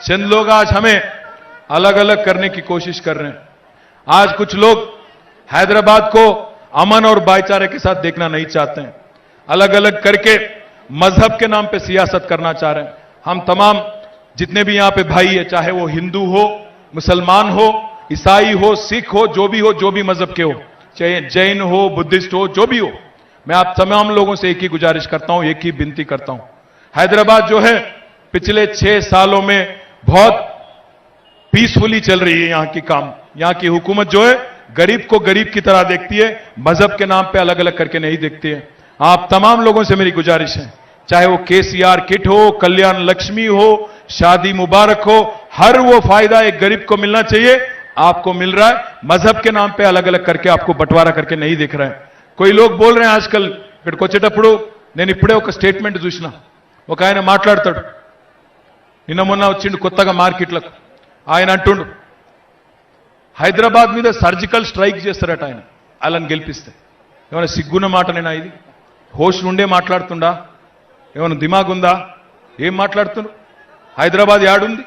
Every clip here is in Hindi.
चंद लोग आज हमें अलग अलग करने की कोशिश कर रहे हैं। आज कुछ लोग हैदराबाद को अमन और भाईचारे के साथ देखना नहीं चाहते हैं, अलग अलग करके मजहब के नाम पे सियासत करना चाह रहे हैं। हम तमाम जितने भी यहां पे भाई है, चाहे वो हिंदू हो, मुसलमान हो, ईसाई हो, सिख हो, जो भी मजहब के हो, चाहे जैन हो, बुद्धिस्ट हो, जो भी हो, मैं आप तमाम लोगों से एक ही गुजारिश करता हूं, एक ही विनती करता हूं। हैदराबाद जो है पिछले 6 सालों में बहुत पीसफुली चल रही है। यहां की काम, यहां की हुकूमत जो है गरीब को गरीब की तरह देखती है, मजहब के नाम पे अलग अलग करके नहीं देखती है। आप तमाम लोगों से मेरी गुजारिश है, चाहे वो केसीआर किट हो, कल्याण लक्ष्मी हो, शादी मुबारक हो, हर वो फायदा एक गरीब को मिलना चाहिए, आपको मिल रहा है। मजहब के नाम पे अलग अलग करके आपको बंटवारा करके नहीं दिख रहा है। कोई लोग बोल रहे हैं आजकल ఇక్కడికి వచ్చేటప్పుడు నేను ఇప్పుడే ఒక స్టేట్మెంట్ చూసినా, ఒక ఆయన మాట్లాడతాడు, నిన్న మొన్న వచ్చిండు కొత్తగా మార్కెట్లకు, ఆయన అంటుండు హైదరాబాద్ మీద సర్జికల్ స్ట్రైక్ చేస్తారట ఆయన వాళ్ళని గెలిపిస్తే. ఏమైనా సిగ్గున్న మాటనేనా ఇది? హోష్ నుండే మాట్లాడుతుండా? ఏమైనా దిమాగ్ ఉందా? ఏం మాట్లాడుతున్నారు? హైదరాబాద్ యాడుంది?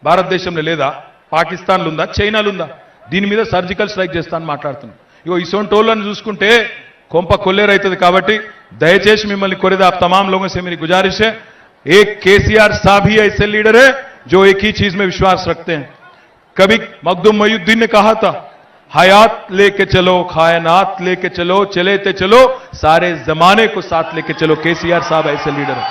భారతదేశంలో లేదా? పాకిస్తాన్లో ఉందా? చైనాలో ఉందా? దీని మీద సర్జికల్ స్ట్రైక్ చేస్తానని మాట్లాడుతున్నారు. ఇగో ఇసొంటోళ్ళని చూసుకుంటే కొంప కొల్లేరైతుంది. కాబట్టి దయచేసి మిమ్మల్ని కోరేది आप तमाम लोगों से मेरी गुजारिश है, एक केसीआर साहब ही ऐसे लीडर है जो एक ही चीज में विश्वास रखते हैं। कभी मखदूम मोइनुद्दीन ने कहा था, हयात लेके चलो, कायनात लेके चलो, चले ते चलो, सारे जमाने को साथ लेके चलो। केसीआर साहब ऐसे लीडर है।